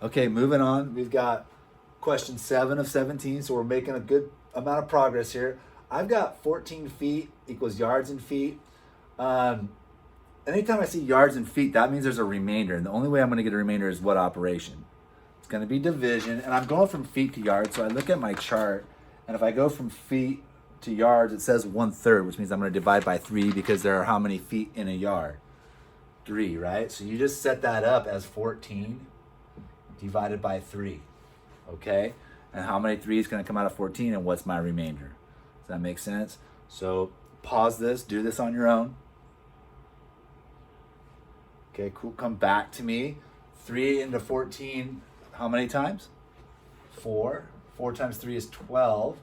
Okay, moving on. We've got question 7 of 17, so we're making a good amount of progress here. I've got 14 feet equals yards and feet. Um, Anytime I see yards and feet, that means there's a remainder. And the only way I'm going to get a remainder is what operation? It's going to be division. And I'm going from feet to yards. So I look at my chart. And if I go from feet to yards, it says 1/3, which means I'm going to divide by 3 because there are how many feet in a yard? 3, right? So you just set that up as 14 divided by 3. Okay? And how many 3 is going to come out of 14 and what's my remainder? Does that make sense? So pause this, do this on your own. Okay, cool. Come back to me. 3 into 14, how many times? 4. 4 times 3 is 12.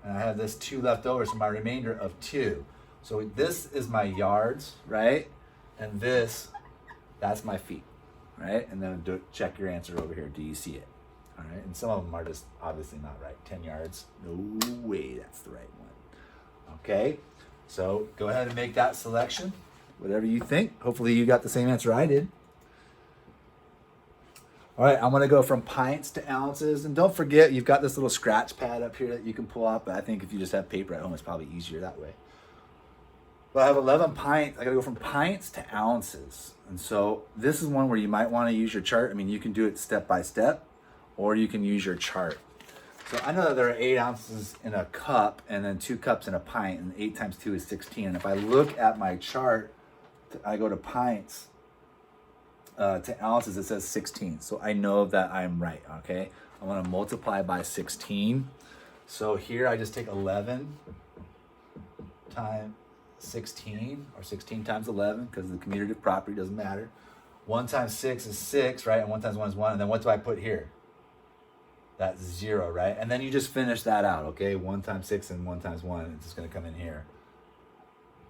And I have this 2 left over, so my remainder of 2. So this is my yards, right? And this, that's my feet, right? And then check your answer over here. Do you see it? All right. And some of them are just obviously not right. 10 yards. No way that's the right one. Okay. So go ahead and make that selection. Whatever you think. Hopefully you got the same answer I did. All right, I'm going to go from pints to ounces. And don't forget, you've got this little scratch pad up here that you can pull off. But I think if you just have paper at home, it's probably easier that way. But I have 11 pints. I got to go from pints to ounces. And so this is one where you might want to use your chart. I mean, you can do it step by step, or you can use your chart. So I know that there are 8 ounces in a cup and then 2 cups in a pint, and 8 times 2 is 16. And if I look at my chart, I go to pints to ounces, it says 16. So I know that I'm right, okay? I want to multiply by 16. So here I just take 11 times 16, or 16 times 11, because the commutative property doesn't matter. 1 times 6 is 6, right? And 1 times 1 is 1. And then what do I put here? That's 0, right? And then you just finish that out, okay? 1 times 6 and 1 times 1, it's just going to come in here.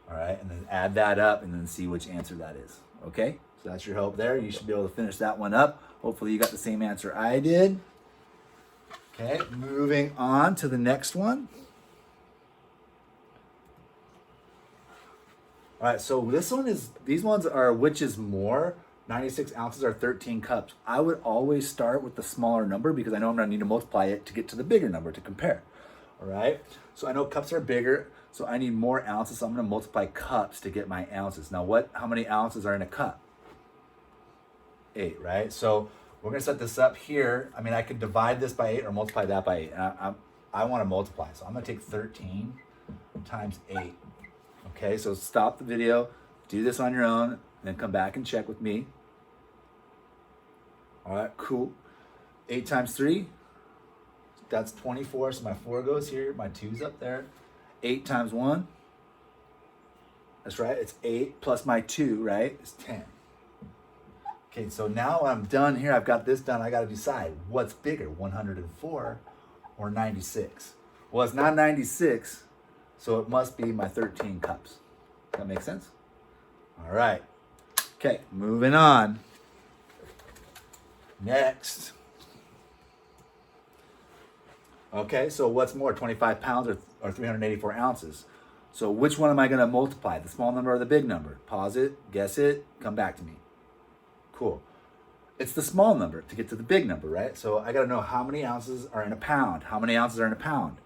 All right, and then add that up and then see which answer that is, okay? So that's your hope there. You should be able to finish that one up. Hopefully you got the same answer I did. Okay, moving on to the next one. All right, so these ones are which is more. 96 ounces are 13 cups. I would always start with the smaller number because I know I'm gonna need to multiply it to get to the bigger number to compare. All right, so I know cups are bigger, so I need more ounces, so I'm gonna multiply cups to get my ounces. Now how many ounces are in a cup? 8, right? So we're gonna set this up here. I mean, I could divide this by 8 or multiply that by 8. And I wanna multiply, so I'm gonna take 13 times 8. Okay, so stop the video, do this on your own, and then come back and check with me. All right, cool. 8 times 3, that's 24, so my 4 goes here, my 2's up there. 8 times 1, that's right, it's 8 plus my 2, right, is 10. Okay, so now I'm done here, I've got this done, I gotta decide what's bigger, 104 or 96? Well, it's not 96, so it must be my 13 cups. Does that make sense? All right. Okay, moving on. Next. Okay, so what's more, 25 pounds or 384 ounces? So which one am I going to multiply, the small number or the big number? Pause it, guess it, come back to me. Cool. It's the small number to get to the big number, right? So I got to know how many ounces are in a pound. How many ounces are in a pound?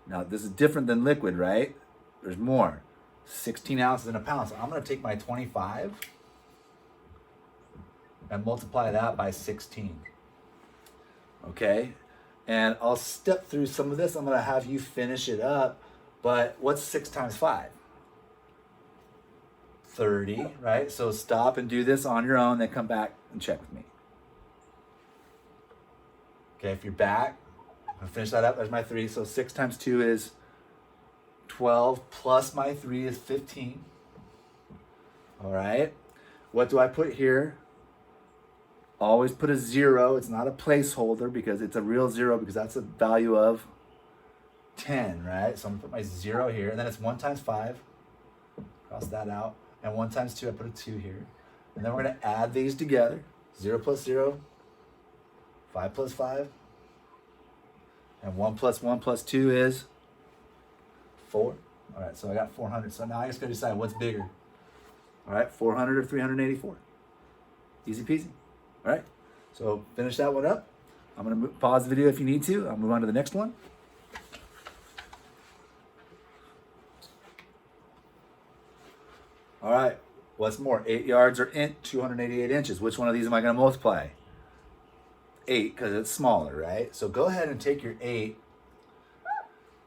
Now, this is different than liquid, right? There's more. 16 ounces in a pound. So I'm going to take my 25 and multiply that by 16. Okay? And I'll step through some of this. I'm going to have you finish it up. But what's 6 times 5? 30, right? So stop and do this on your own, then come back and check with me. Okay, if you're back, I'll finish that up. There's my 3. So 6 times 2 is 12 plus my 3 is 15. All right. What do I put here? Always put a 0. It's not a placeholder because it's a real 0 because that's a value of 10, right? So I'm going to put my 0 here. And then it's 1 times 5. Cross that out. And 1 times 2, I put a 2 here. And then we're going to add these together. 0 plus 0. 5 plus 5. And 1 plus 1 plus 2 is 4. All right, so I got 400. So now I just got to decide what's bigger. All right, 400 or 384. Easy peasy. All right, so finish that one up. I'm gonna pause the video if you need to. I'll move on to the next one. All right, what's more, 8 yards or 288 inches? Which one of these am I gonna multiply? 8, because it's smaller, right? So go ahead and take your 8.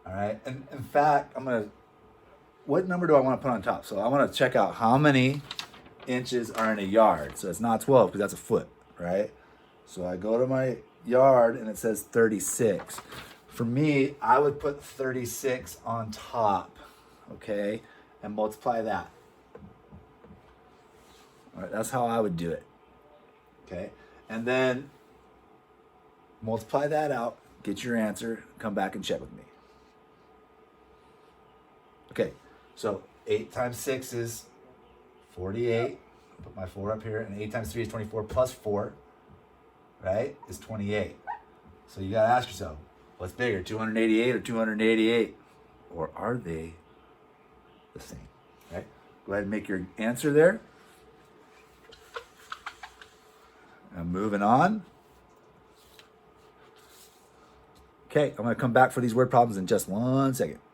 All right, and in fact, what number do I want to put on top? So I want to check out how many inches are in a yard. So it's not 12 because that's a foot, right? So I go to my yard and it says 36. For me, I would put 36 on top, okay, and multiply that. All right, that's how I would do it, okay? And then multiply that out, get your answer, come back and check with me. Okay, so 8 times 6 is 48. Put my 4 up here, and 8 times 3 is 24 plus 4, right, is 28. So you gotta ask yourself, what's bigger, 288 or 288? Or are they the same, right? Go ahead and make your answer there. I'm moving on. Okay, I'm gonna come back for these word problems in just 1 second.